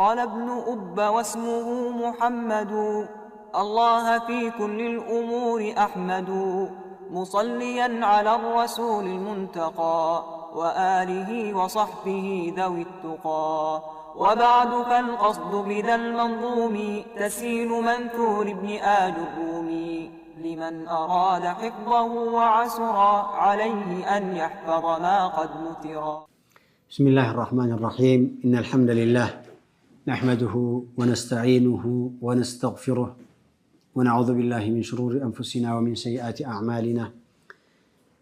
قال ابن أب واسمه محمد الله في كل الأمور أحمد مصليا على الرسول المنتقى وآله وصحبه ذوي التقى وبعد فالقصد بذا المنظوم تسهيل منثور ابن آل الرومي لمن أراد حفظه وعسرا عليه أن يحفظ ما قد نثرا. بسم الله الرحمن الرحيم. إن الحمد لله نحمده ونستعينه ونستغفره ونعوذ بالله من شرور أنفسنا ومن سيئات أعمالنا.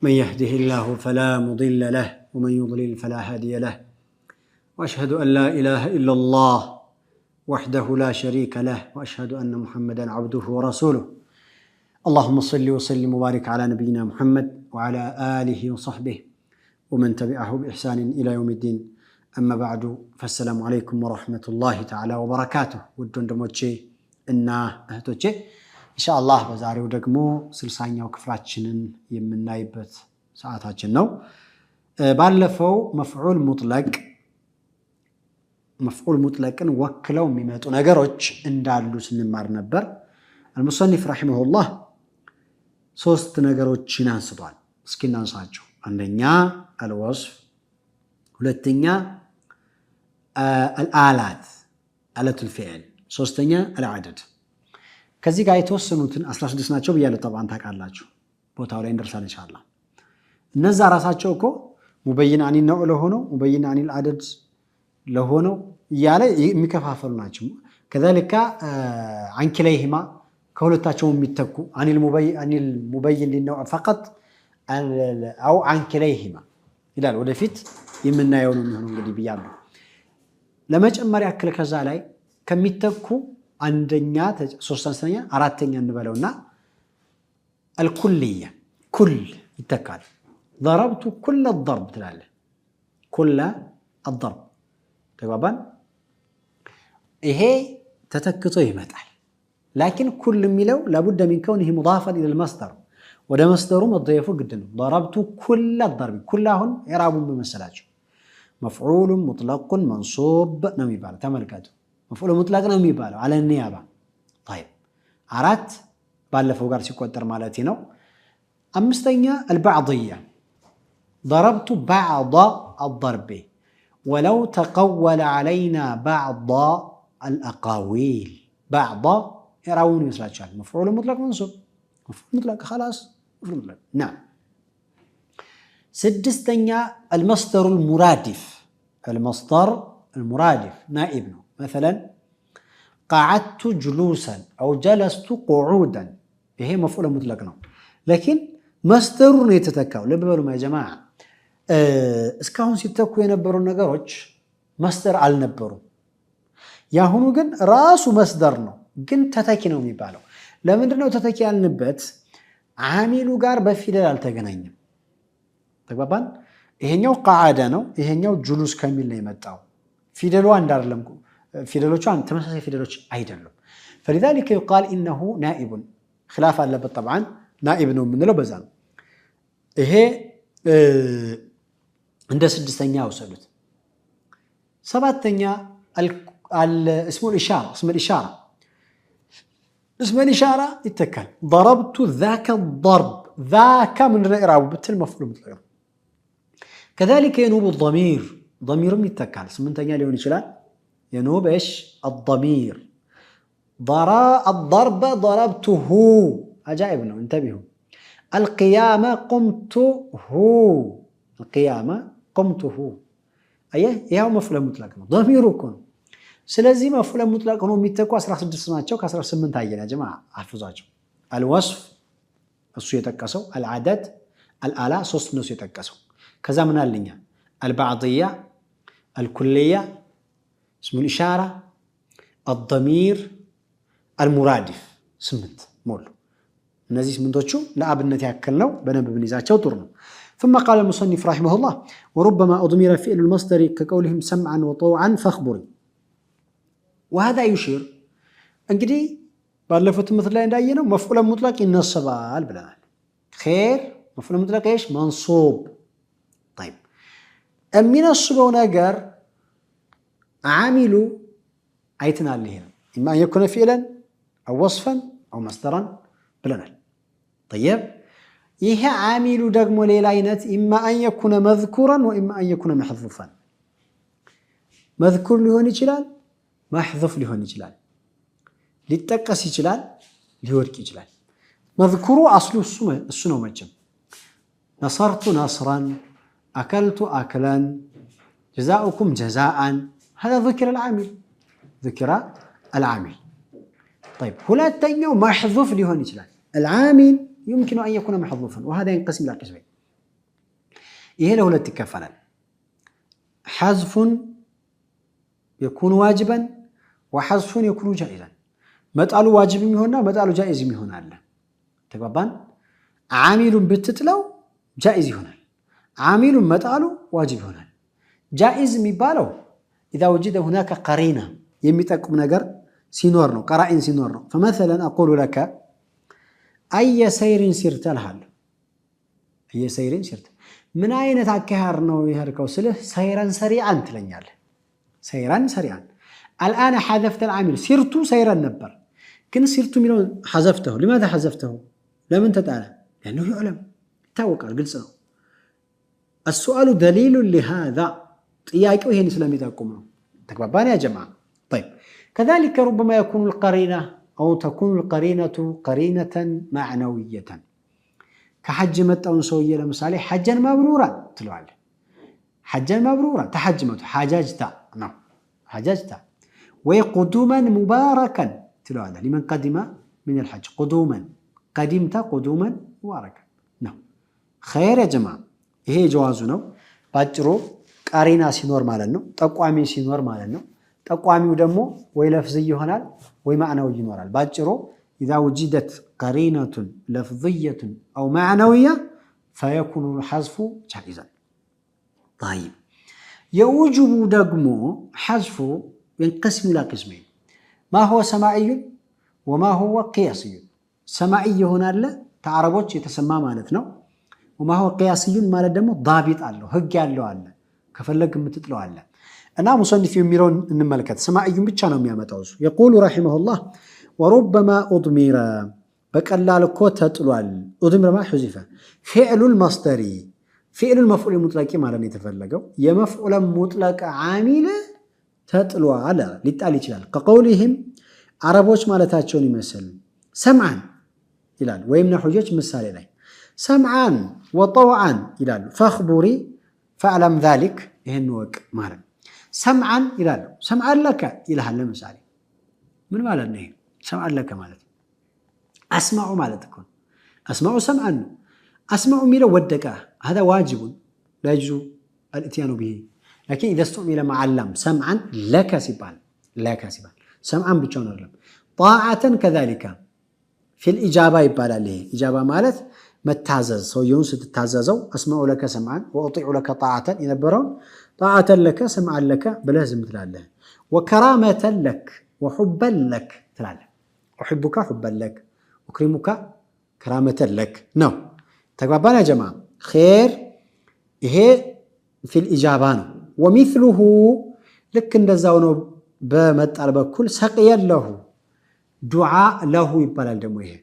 من يهده الله فلا مضل له ومن يضلل فلا هادي له وأشهد أن لا إله إلا الله وحده لا شريك له وأشهد أن محمدا عبده ورسوله. اللهم صل وسلم وبارك على نبينا محمد وعلى آله وصحبه ومن تبعه بإحسان إلى يوم الدين. أما بعد فالسلام عليكم ورحمة الله تعالى وبركاته. ودون دموتشي إنا أهتوتشي إن شاء الله بزاري ودقمو سلسانيا وكفراتشنن يمن نايبت ساعتاتشن نو. بالفو مفعول مطلق وكلو ميمتو نغروች እንዳሉ ስንማር ነበር። المصنف رحمه الله ሶስት ነገሮችን አንስቷል። እስኪ እናንሳቸው። አንደኛ الوصف፣ ሁለተኛ الآلات آلة الفعل፣ ሶስተኛ العدد። ከዚህ ጋር የተወሰኑትን 16 ናቸው ብያለሁ። طبعا ታውቃላችሁ፣ ቦታው ላይ እንደርሳለን ኢንሻአላህ። እነዛ ራሳቸው እኮ ሙበይን አኒ ነው ለሆነው ሙበይን አኒ العدد ለሆነው ያለ የሚከፋፈሉ ናቸው። كذلك عن كليهما ከሁለታቸው የሚተኩ አኒል ሙበይን ሊነው فقط أو عن كليهما ይላል። ወደፊት የምናየው ነው የሚሆነው እንግዲህ ብያለሁ። ለመጨመር ያክል ከዛ ላይ ከሚተኩ አንደኛ፣ ሶስተኛ፣ አራተኛ እንበለውና الكلية كل ይተካል። ضربت كل الضرب ትላለህ። كل الضرب ተግባባን። ይሄ ተተክቶ ይመጣል። لكن كل የሚለው لابد من كونه مضافا الى المصدر ወደ መስደሩ መضيፉ ግድ ነው። ضربت كل الضرب كل አሁን ኢራቡን በመሰላችሁ مفعول مطلق منصوب ነው የሚባለው። ተመልከቱ፣ مفعول مطلق ነው የሚባለው على النيابه. طيب አራት ባለፈው ጋር ሲቆጠር ማለት ነው። አምስተኛ البعضية ضربت بعض الضرب ولو تقول علينا بعض الأقاويل. بعض يراون يسلاچال مفعول مطلق منصوب مفعول مطلق خلاص مفعول مطلق. نعم. سدستኛ المصدر المرادف. المصدر المرادف نائب ነው። مثلا قعدت جلوسا أو جلست قعودا ይሄ مفعول مطلق ነው። لكن مصدر ነው የተተካው። ልብ በሉ يا جماعه እስካሁን ሲተኩ የነበሩ ነገሮች መስደር አልነበሩም። ያሁኑ ግን ራሱ መስደር ነው፣ ግን ተተኪ ነው የሚባለው። ለምንድነው ተተኪ ያልንበት? አሚሉ ጋር በፊደል አልተገናኘም። ተግባባን። ይሄኛው ቃዓደ ነው፣ ይሄኛው ጁሉስ ከሚል ነው የመጣው። ፊደሉ አንድ አይደለም፣ ፊደሎቹ ተመሳሳይ ፊደሎች አይደሉም። فلذلك يقال انه نائب. خلاف አለበት طبعا نائب ነው የምንለው በዛ ነው። ይሄ እንደ ስድስተኛ ወሰዱት። ሰባተኛ اسم الإشارة اسم الإشارة يتكل. ضربت ذاك الضرب. ذاك من الإعراب بالتل مفعول مطلق. كذلك ينوب الضمير. ضمير يتكل. سمنتኛ ሊሆን ይችላል። ينوب ايش؟ الضمير. الضرب ضربته. عجائب ነው انتبهوا. القيامة قمته. القيامة قمته. أيه ياو مفعول مطلق ነው። ضمير እኮ ነው። ስለዚህ መፍዑል ሙጥለቅ ነው የሚተኩ 16 ናቸው። ከ18 አየና ጀማዓ አፍዛቸው። الوصف እሱ የጠቀሰው፣ العدد الآلة 3 ነው የጠቀሰው። ከዛ ምን አለኛ? البعضية الكلية اسم الإشارة الضمير المرادف 8 ሞሉ። እነዚህ 8ቶቹ ለአብነት ያክል ነው፣ በደንብ ብንይዛቸው ጥሩ ነው። ثم قال المصنف رحمه الله وربما أضمر فعل المصدر كقولهم سمعا وطوعا فاخبري. وهذا يشير እንግዲህ ባለፈው ትምህርት ላይ እንዳየነው መፍዑል ሙጥለቅ ይነሰባል ብለናል። خير መፍዑል ሙጥለቅ ايش منصوب. طيب የሚነስበው ነገር አሚሉ አይተናል። ይሄ ነው إما أن يكون فعلا أو وصفا أو مصدرا بلنال. طيب ይሄ ዓሚሉ ደግሞ ሌላ አይነት إما أن يكون مذكورا وإما أن يكون محذوفا مذكور ሊሆን ይችላል محذوف ሊሆን ይችላል ሊጠቀስ ይችላል ሊወድቅ ይችላል مذكور أصله እሱ ነው መቼም نصرت نصرا أكلت أكلا جزاؤكم جزاء هذا ذكر العامل ذكر العامل. طيب ሁለተኛው محذوف ሊሆን ይችላል العامل يمكن أن يكون محذوفا وهذا ينقسم إلى قسمين. ይሄ ለሁለት ይከፈላል حذف يكون واجبا وحذف يكون جائزا መጣሉ ዋጅብ የሚሆንና መጣሉ ጃኢዝ የሚሆን አለ ተግባባን ዓሚሉን ብትጥለው ጃኢዝ ይሆናል ዓሚሉን መጣሉ ዋጅብ ይሆናል ጃኢዝ የሚባለው إذا وجد هناك قرينة የሚጠቁም ነገር ሲኖር ነው ቀራኢን ሲኖር ነው فمثلا أقول لك أي سير سرت لهال أي سير سرت من أين تأكهر نو يهركو سله سيرا سريعا تلنيال سيرا سريعا الآن حذفت العامل سرت سيرا نبر كن سرت ملون حذفته لماذا حذفته لم تتعالى لأنه يعلم توقع قلصه السؤال دليل لهذا ياكو هي اسلامي تقوم تكبابان يا جماعه طيب كذلك ربما يكون القرينه او تكون القرينه قرينه معنويه كحج متون سويه لمثال حجا مبرورا تلوال حجا مبرورا تحجمت حججت نعم حججت وقدوما مباركا تلوال لمن قدم من الحج قدوما قدمت قدوما مباركا نعم خير يا جماعه هي جوازه ነው ባጭሩ قرينه ሲኖር ማለት ነው ጠቋሚ ሲኖር ማለት ነው ጠቋሚው ደግሞ ወይ ለፍዝ ይሆናል ወይ ማዕናዊ ይኖራል ባጭሩ اذا وجدت قرينه لفظيه او معنويه فيكون الحذف جائزا. طيب يوجب ደግሞ حذف ينقسم الى قسمين ما هو سماعي وما هو قياسي. سماعي ይሆናል ተዓረቦች የተሰማ ማለት ነው وما هو قياسي ማለት ደግሞ ضابط አለው ህግ ያለው አለ ከፈለግ የምትጥለው አለ እና ሙሰንፍ የሚለውን እንመልከት ሰማዕዩን ብቻ ነው የሚያመጣው እሱ يقول رحمه الله وربما أضمر በቀላል እኮ ተጥሏል أضمر ما حذف فعل المصدر فعل المفعول المطلق ማለት ነው የተፈለገው የመፍዑል ሙጥለቅ ዓሚል ተጥሏል ሊጣል ይችላል ከقولهم አረቦች ማለታቸውን ይመስል ሰምዓን ይላል ወይም ነሁጆች ምሳሌ ላይ ሰምዓን وطوعا ይላሉ فاخبري فاعلم ذلك ይሄን ወቅ ማለት ሰምዓን ይላሉ ሰምዓን ለከ ይላል ለምሳሌ ምን ማለት ነው ሰምዓን ለከ ማለት አስማዑ ማለት እኮ አስማዑ ሰምዓን አስማዑ የሚለው ወደቀ هذا واجب لا يجوز الاتيان به لكن اذا استعمل مع اللام سمعا لك سبال سمعا ብቻ ነው አይደለም طاعه كذلك في الاجابه ይባላል ይሄ اجابه ማለት መታዘዝ ሰውየውን ስትታዘዘው አስማዑ ለከ ሰምዓን ወአጢዑ ለከ ጣዓተን የነበረውን ጣዓተን ለከ ሰምዓን ለከ ብለህ ዝም ትላለህ ወከራመተን ለክ ወሑበን ለክ ትላለህ أحبك حبا لك أكرمك كرامة لك نو تقبلنا يا جماعة خير هي في الإجابة ومثله لك ندزاونو بمتعلب كل سقيا له دعاء له يبال الدمويه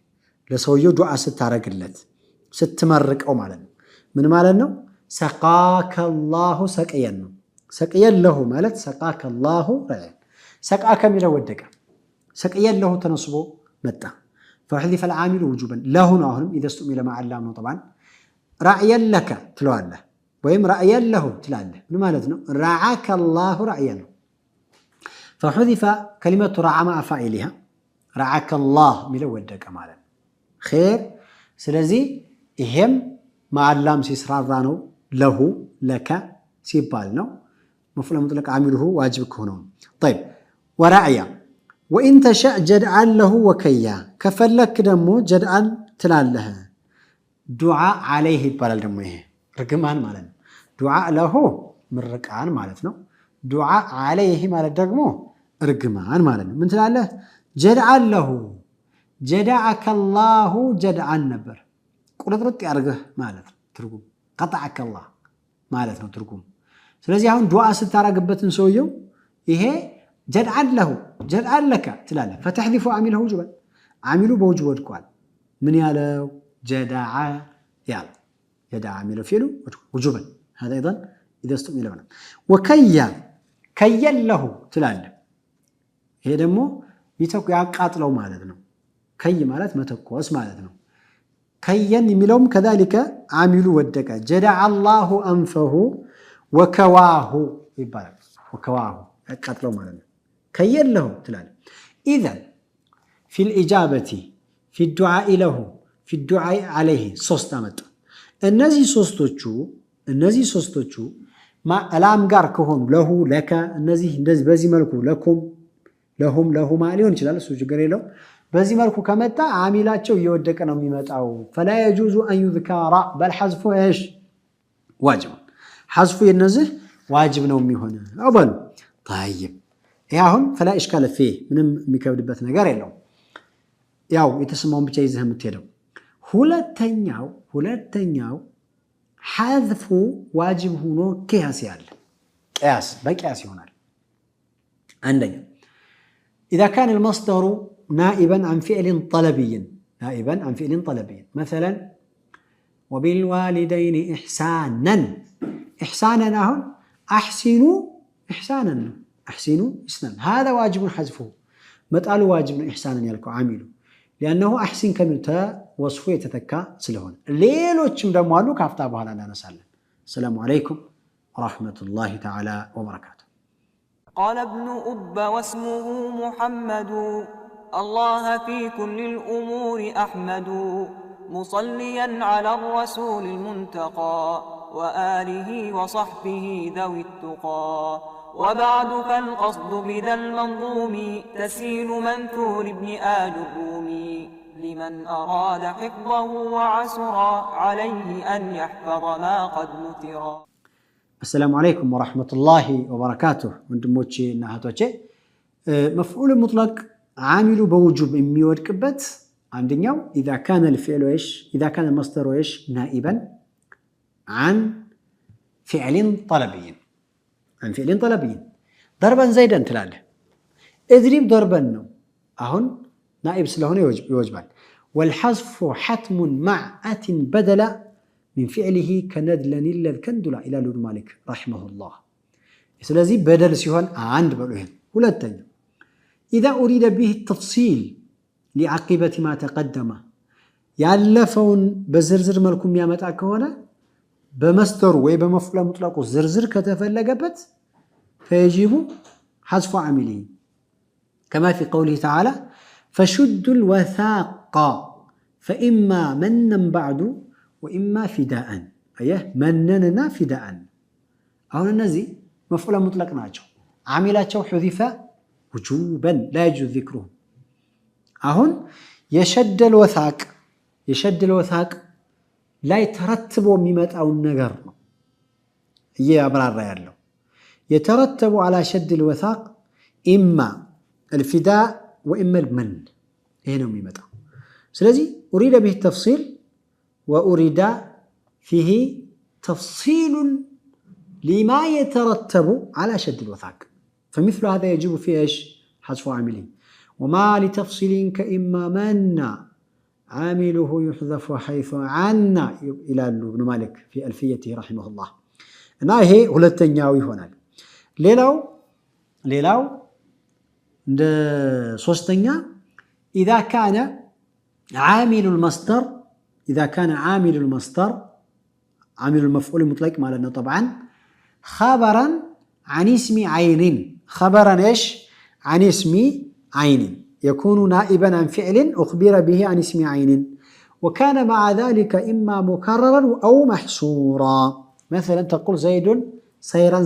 لسويو دعاء ستارقلت ستمرق أو مالنا من مالنا سقاك الله سقيا سقيا له مالت سقاك الله رعين سقاك من ودك سقيا له تنصبه متى فحذف العامل وجوبا له ناهرم إذا استعمل مع اللام طبعا رعيا لك تلواله ويم رعيا له تلاله من مالتنا رعاك الله رعيا فحذف كلمة رعى مع فاعلها رعاك الله من ودك مالا خير سلازي إهم مع اللام سيسرارانو له لك سيبالنو مفعول مطلق عامله واجبك هنا طيب ورعيا وإن تشاء جدعا له وكيا كفلك دمو جدعا تلاله دعاء عليه يبالال دمو إيه رقمان مالن دعاء له من رقعان مالتنا دعاء عليه مالت دمو رقمان مالن من تلاله جدعا له جدعك الله جدعا نبر قلت يارغه ማለት ትርጉም قطعك الله ማለት ነው ትርጉም ስለዚህ አሁን ዱዓ ስታረግበትን ሰውየው ይሄ جدعا له جدعا لك تلاله فتحذف عامله وجوبا عامله بوجوب ودقال من يالو جدع يال جدع عامله فعله وجوبا هذا أيضا إذا استعمل هنا وكي له تلاله هي دمو يتوقع يقاطلو مالتنا كي مالت متكوس مالتنا كيّن يميلهم كذلك عاملوا ودك جدع الله أنفه وكواه يبارك وكواه قتلوا مالنا كيّن له تلال إذن في الإجابة في الدعاء له في الدعاء عليه صوص تامت النزي صوستوچو ما ألام قاركهم له لك النزي بزي ملكو لكم لهم لهما ليون ይችላል እሱ ችግር የለው በዚህ መልኩ ከመጣ አሚላቸው እየወደቀ ነው የሚመጣው فلا يجوز أن يذكر بل حذف ايش واجب حذف የነዚህ ዋጅብ ነው የሚሆነው አበሉ طيب ይሄ አሁን فلا اشكال فيه ምንም የሚከብድበት ነገር የለው ያው የተሰማውን ብቻ ይዘህ የምትሄደው ሁለተኛው حذف واجب ሆኖ ቂያስ ያለ ቂያስ በቂያስ ይሆናል አንደኛ إذا كان المصدر نائبا عن فعل طلبي مثلا وبالوالدين إحسانا هون أحسنوا إحسانا هذا واجب حذفه متقال واجب إحسانا يلكو عامله لأنه أحسن كملتا وصفه يتتكى سلهون ليلو تشم دموالو كافتابها لنا نسأل السلام عليكم ورحمة الله تعالى وبركاته قال ابن أب واسمه محمد الله في كل الأمور أحمد مصليا على الرسول المنتقى وآله وصحبه ذوي التقى وبعد فالقصد بذا المنظوم تسهيل منثور ابن آل الرومي لمن أراد حفظه وعسر عليه أن يحفظ ما قد نثرا السلام عليكم ورحمة الله وبركاته وندموتشي نهاتوتشي مفعول مطلق عامل بوجوب اميود كبت عندنا إذا كان الفعل إيش إذا كان المصدر إيش نائبا عن فعل طلبي ضربا زيدا تلاله اضرب ضربا أهون نائب سلهون يوجبان والحذف حتم مع أت بدل من فعله كندلن الكندلا إلى لون مالك رحمه الله ስለዚህ بدل ሲሆን አንድ በሉ ይሄን ሁለተኛ إذا أريد به التفصيل لعقبة ما تقدم ያለፈውን በዝርዝር መልኩ የሚያመጣ ከሆነ በመስተሩ ወይ በመፍዑል ሙጥለቁ ዝርዝር ከተፈለገበት فيجب حذف عامله كما في قوله تعالى فشد الوثاق فإما منا بعد وإما فداء أيه منننا فداء هنا النزي مفعول مطلق ناجو عاملاته حذف وجوبا لا يجوز ذكره هون يشد الوثاق لا يترتب ميمطاو النجر يابرار يالله يترتب على شد الوثاق إما الفداء وإما المن هنا ميمطاو سلازي أريد به التفصيل وأريد فيه تفصيل لما يترتب على شد الوثاق فمثل هذا يجب فيه إيش حذف عامله وما لتفصيل كإما من عامله يحذف حيث عنا إلى ابن مالك في ألفيته رحمه الله أنا هي ሁለተኛው ይሆናል ሌላው እንደ ሶስተኛ إذا كان عامل المصدر عامل المفعول المطلق مالنا طبعا خبرا عن اسم عين خبرا ايش عن اسم عين يكون نائبا عن فعل أخبر به عن اسم عين وكان مع ذلك إما مكررا أو محصورا مثلا تقول زيد سيرا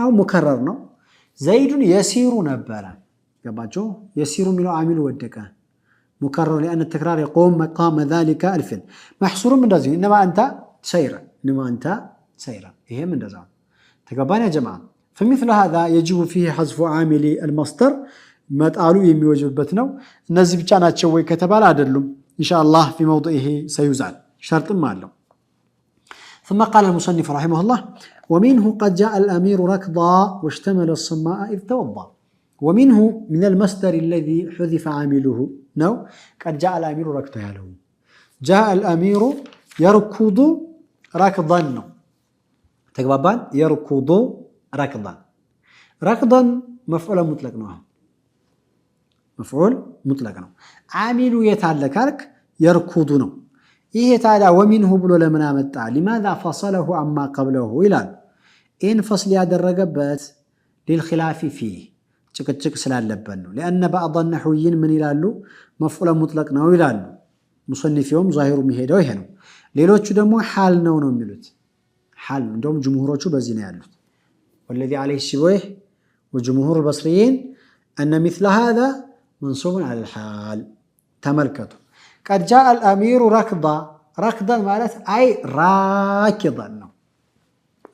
أو مكرر زيد يسير نبرا يباجو يسير من عامل ودكا مكرر لأن التكرار يقوم مقام ذلك الفعل محصور من رزق إنما أنت سيرا إيه من رزق تقبان يا جماعة فمثل هذا يجب فيه حذف عامل المصدر ما تقالوا يميوجب بتنو النزي بيشانا تشوي كتبال عدلهم إن شاء الله في موضعه سيزال شرط ما له ثم قال المصنف رحمه الله ومنه قد جاء الأمير ركضا واشتمل الصماء إذ توضى ومنه من المصدر الذي حذف عامله نو قد جاء الأمير ركضا له جاء الأمير يركض ركضا تقبابان يركض ركضا ركضا مفعول مطلق نوع مفعول مطلق نوع عامل يتعلق لك يركض نو إيه تعالى ومنه بلو لمنا متع لماذا فصله عما قبله إلى إن فصل هذا الرقبات للخلاف فيه تشك سلال لبنه لأن بعض النحويين من يلالو مفعول مطلق نو يلالو مصنف يوم ظاهر مهيدا ويهنو ليلوچو دمو حال نو ميلوت حال عندهم جمهوروچو بزينا يالوت والذي عليه السبويه وجمهور البصريين أن مثل هذا منصوب على الحال تملكته قد جاء الأمير ركضا ركضا مالت أي راكضا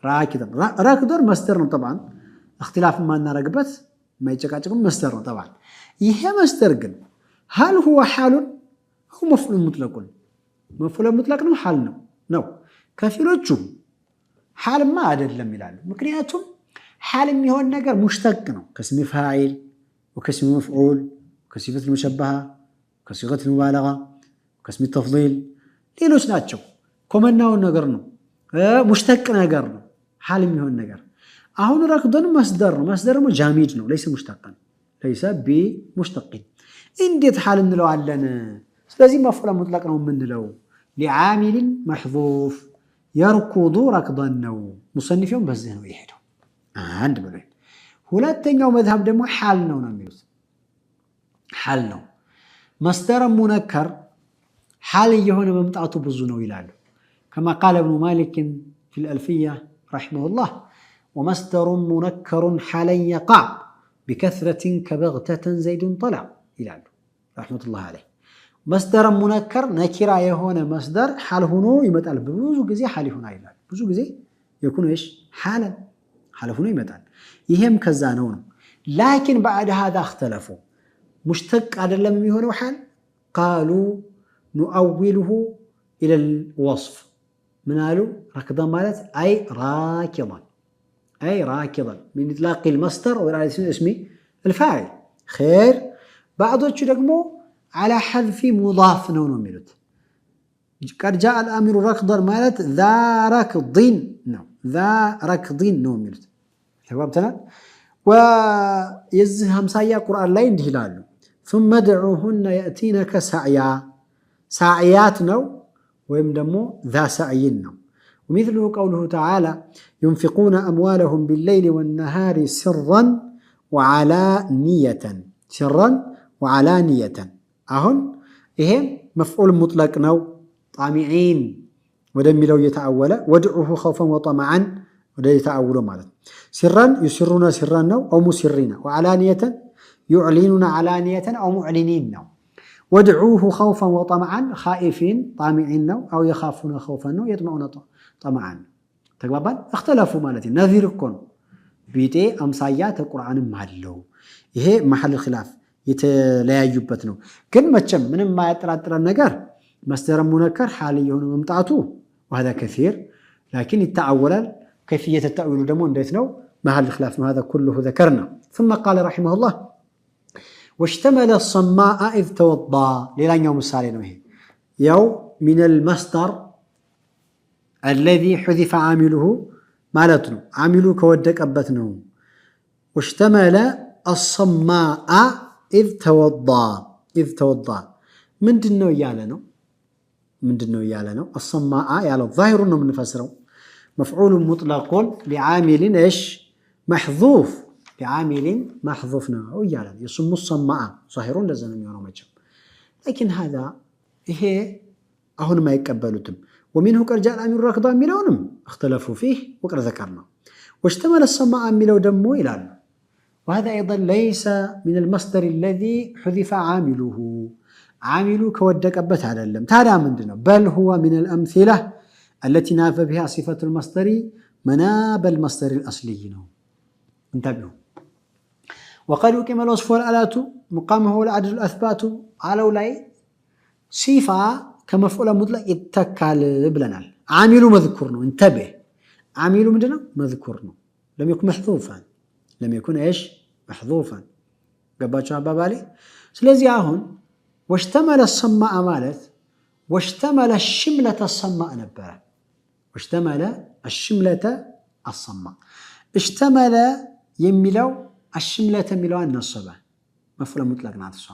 راكضا راكضا مصدر طبعا اختلاف ما أن رقبت ما يتكاتكم مصدر طبعا يهي مصدر قل هل هو حال هو مفعول مطلق مفعول مطلق نو حال نو كثيروቹ حال ما አይደለም ይላሉ ምክንያቱም حال የሚሆን ነገር ሙሽተቅ ነው ከስም فاعل وكسم مفعول وكصيغة المشبهة وكصيغة المبالغة وكسم التفضيل ሌሎች ናቸው ኮመናው ነገር ነው ሙሽተቅ ነገር ነው حال የሚሆን ነገር አሁን ረክዶን መስደር ነው መስደር ነው ጃሚድ ነው ليس مشتقا ليس بمشتق እንዴት حال እንለዋለን ስለዚህ መፍዑል ሙጥለቅ ነው የምንለው لعامل محذوف يركض ركضا ነው ሙሰንፊውን በዚህ ነው ይሄዳው አንድ ብሎ ሁለተኛው መዝሐብ ደግሞ حال ነው የሚሉት حال ነው مصدر منكر حال يهون ممطعته ብዙ ነው ይላሉ كما قال ابن مالك في الألفية رحمه الله ومصدر منكر حالا يقع بكثرة كبغتة زيد طلع ይላሉ رحمة الله عليه مصدر منكر نكرا يهون مصدر حال هونو يمጣል ብዙ ጊዜ حال ይሆና ይላል ብዙ ጊዜ يكون ايش حالا حال هونو ይመጣል ይሄም ከዛ ነው لكن بعد هذا اختلفوا مشتق አይደለም የሚሆነው حال قالوا نؤوله إلى الوصف من قالوا ركضا مالت أي راكضا أي راكضا من إطلاق المصدر وعلى اسم الفاعل خير بعضهم يدقموا على حذف مضاف نون ميلوت قد جاء الأمر ركضا مالت ذا ركض نو ذا ركض نون ميلوت ثوابتنا ويزهم سايا قرآن لا يندهلالو ثم ادعوهن يأتينك سعيا سعيات نو ويم دمو ذا سعين نو ومثله قوله تعالى ينفقون أموالهم بالليل والنهار سرا وعلانية سرا وعلانية أهن إهم مفعول مطلق نو طامعين ودم لو يتعول ودعوه خوفا وطمعا وده يتعول مالت سرا يسرون سرا نو أو مسرين وعلانية يعلنون علانية أو معلنين نو ودعوه خوفا وطمعا خائفين طامعين نو أو يخافون خوفا نو يطمعون طمعا تقبابان اختلفوا مالتي نذير كون بيتي أمسايات القرآن مالو إيه محل الخلاف يتلايجبت نو كن متشم من ما يتراتر النقر مصدر منكر حالي يهون ممتعته وهذا كثير لكن التعول كيفية التأويل دمون ديتنو محل الخلاف هذا كله ذكرنا ثم قال رحمه الله واشتمل الصماء إذ توضى للان يوم السالين وهي يو من المصدر الذي حذف عامله مالتنا عامله كودك أبتنه واشتمل الصماء إذ توضى من دنو يالنا الصماء يالو ظاهر من نفسره مفعول مطلق لعامل إيش محذوف لعامل محذوفنا ويالا يسمى الصماء ظاهرون لازم يرون مجم لكن هذا هي أهون ما يقبلوتم ومنه قد جاء الأمير ركضا ميلونم اختلفوا فيه وقد ذكرنا واشتمل الصماء ميلو دمو إلى وهذا أيضا ليس من المصدر الذي حذف عامله كودك أبت على اللم تارا من دنا بل هو من الأمثلة التي ناف بها صفة المصدر مناب المصدر الأصلي انتبهوا وقد يقيم الوصف والآلات مقامه والعدد الأثبات على ولاي صفة كمفعول مطلق يتكال بلنال عامل مذكور ነው انتبه عامل ምንድነው مذكور ነው لم يكن محذوفا لم يكن ايش محذوفا ገባችሁ አባባሌ ስለዚህ አሁን واشتمل السماء ማለት واشتمل الشملة السماء ነበር واشتمل الشملة السماء اشتمل የሚለው الشملة የሚለውን ነሰበ مفعول مطلق ናት እሷ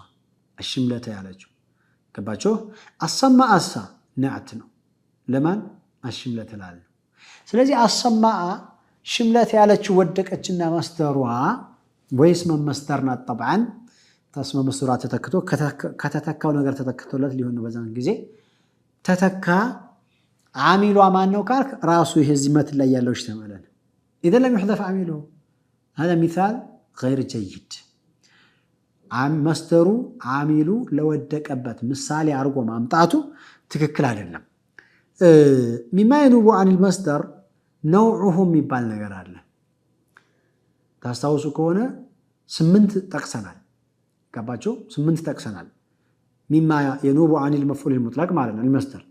الشملة ያለችው ገባችሁ السماء አሳ نعت ነው ለማን الشملة ላለ ስለዚህ السماء ሽምለት ያለችው ወደቀችና ማስተሯ ወይስ መመስደር ናት طبعا ተስመ መስራ ተተክቶ ከተተካው ነገር ተተክቶለት ሊሆን ነው በዛን ጊዜ ተተካ عاملوا ማን ነው ካልክ ራሱ ይሄ ዚመት ላይ ያለው اشتمل اذا لم يحذف عامله هذا مثال غير جيد مصدر عامل ለወደቀበት ምሳሌ አርጎ ማምጣቱ ትክክል አይደለም مما ينوب عن المصدر نوعهم يبال ነገር አለ ታስታውሱ ከሆነ 8 ጠቅሰናል ገባችሁ 8 ጠቅሰናል مما ينوب عن المفعول المطلق ማለት ነው المصدر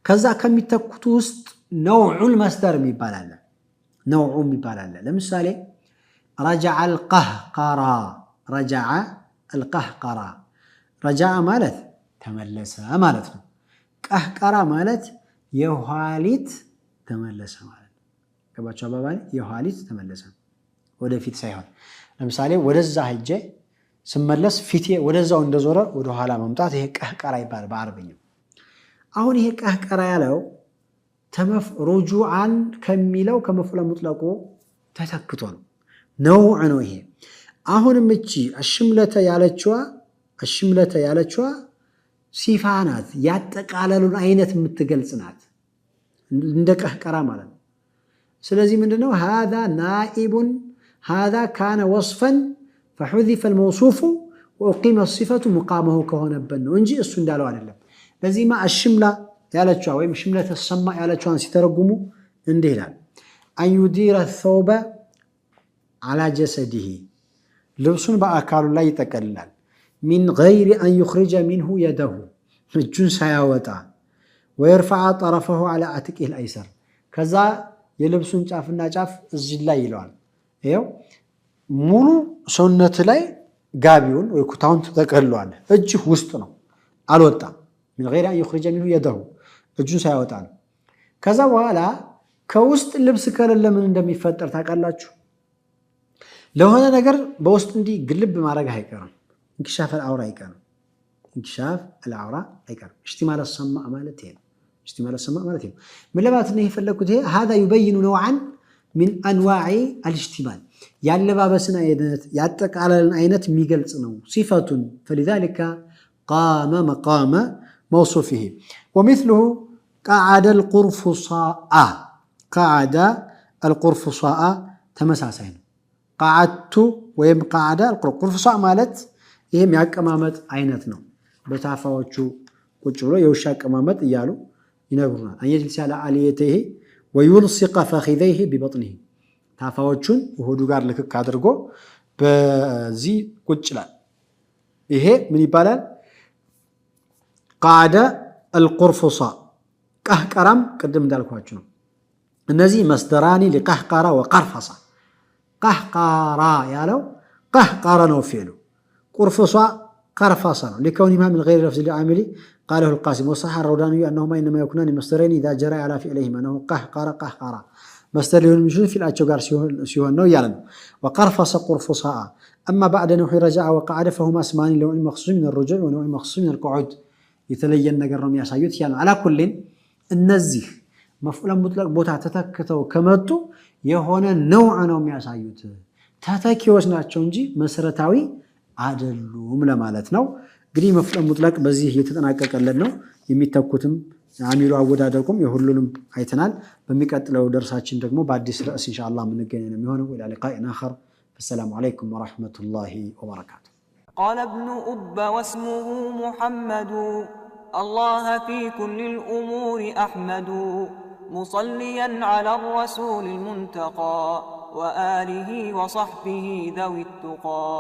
ከዛ ከሚተኩት ውስጥ نوع المصدر የሚባል አለ نوع የሚባል አለ ለምሳሌ رجع القهقرى رجع القهقرى رجع ማለት ተመለሰ ማለት ነው قهقرى ማለት የኋሊት ተመለሰ ማለት ገባችሁ አባባል የኋሊት ተመለሰ ወደፊት ሳይሆን ለምሳሌ ወደዛ ሄጄ ስመለስ ፊቴ ወደዛው እንደዞረ ወደ ኋላ መምጣት ይሄ ቀህቀራ ይባላል በአረብኛው አሁን ይሄ ቀህቀራ ያለው ሩጁዓን ከሚለው ከመፍዑል ሙጥለቁ ተተክቶ ነው ነውዕ ነው ይሄ አሁንም እቺ الشملة ያለችዋ ሲፋ ናት ያጠቃለሉን አይነት የምትገልጽ ናት እንደ ቀህቀራ ማለት ነው ስለዚህ ምንድነው هذا نائب هذا كان وصفا فحذف الموصوف واقيم الصفه مقامه ከሆነበት ነው እንጂ እሱ እንዳለው አይደለም በዚህማ الشملة ያለችዋ ወይም ሽምለተ ሰማ ያለችዋን ሲተረጉሙ እንዲህ ይላል أن يدير الثوب على جسده ልብሱን በአካሉ ላይ ይጠቀልላል من غير أن يخرج منه يده እጁን ሳያወጣ ويرفع طرفه على عاتقه الأيسر ከዛ የልብሱን ጫፍና ጫፍ እዚህ ላይ ይለዋል ይሄው ሙሉ ሰውነት ላይ ጋቢውን ወይ ኩታውን ተጠቅልሏል እጅ ውስጥ ነው አልወጣም من غير أن يخرج منه يده እጁን ሳያወጣ ነው ከዛ በኋላ ከውስጥ ልብስ ከሌለ ምን እንደሚፈጠር ታውቃላችሁ ለሆነ ነገር በውስጥ እንዲ ግልብ ማድረግ አይቀርም انكشاف العورة አይቀርም انكشاف العورة አይቀርም اشتمال السماء ማለት ይሄ اشتمال السماء ማለት ይሄ ምን ለማለት ነው የፈለኩት ይሄ هذا يبين نوعا من انواع الاشتمال ያለባበስና አይነት ያጠቃለልን አይነት የሚገልጽ ነው صفة فلذلك قام مقام موصوفه ومثله قعد القرفصاء ተመሳሳይ ነው قعدت ወይም قعد القرفصاء ማለት ይሄም ያቀማመጥ አይነት ነው በታፋዎቹ ቁጭ ብሎ የውሻ አቀማመጥ ይያሉ ይነግሩናል አየጅልስ ያለ አልየተህ ويلصق فخذيه ببطنه ታፋዎቹን ወዱ ጋር ልክክ አድርጎ በዚህ ቁጭ ይላል ይሄ ምን ይባላል قعد القرفصاء قهقرام قدم እንዳልኳችሁ ነው እነዚህ መስደራኒ لقهقرة وقرفصة قهقرة ያለው قهقرة ነው ፊሉ قرفصة قرفصة لكونهما من غير لفظ العامل قاله القاسم وصح الروداني أنهما إنما يكونان مصدرين إذا جرى على فعلهما أنه قهقرة مصدر ينمشون في الأشجار سيهون نو يعلن وقرفص قرفصاء أما بعد نوح رجع وقعد فهما اسمان لنوع مخصوص من الرجوع ونوع مخصوص من القعود يتلين نجرهم يسايوت يعني على كل النزيه مفعول مطلق ቦታ ተተክተው ከመጡ የሆነ ነውዕ ነው የሚያሳዩት ተተኪዎች ናቸው እንጂ መሰረታዊ አይደሉም ለማለት ነው እንግዲህ መፍዑል ሙጥለቅ በዚህ የተጠናቀቀለት ነው የሚተኩትም አሚሉ አወዳደቁም የሁሉንም አይተናል በሚቀጥለው ደርሳችን ደግሞ በአዲስ ርዕስ ኢንሻአላህ ምን ገናኝ ነው የሚሆነው ኢላ ሊቃኢና አኸር السلام عليكم ورحمة الله وبركاته قال ابن أب واسمه محمد الله في كل الأمور أحمد مصليا على الرسول المنتقى وآله وصحبه ذوي التقى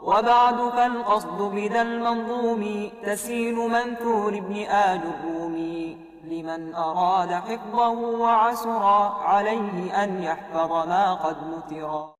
وبعد فالقصد بذا المنظوم تسيل منثور ابن آل الرومي لمن أراد حفظه وعسرا عليه أن يحفظ ما قد نثرا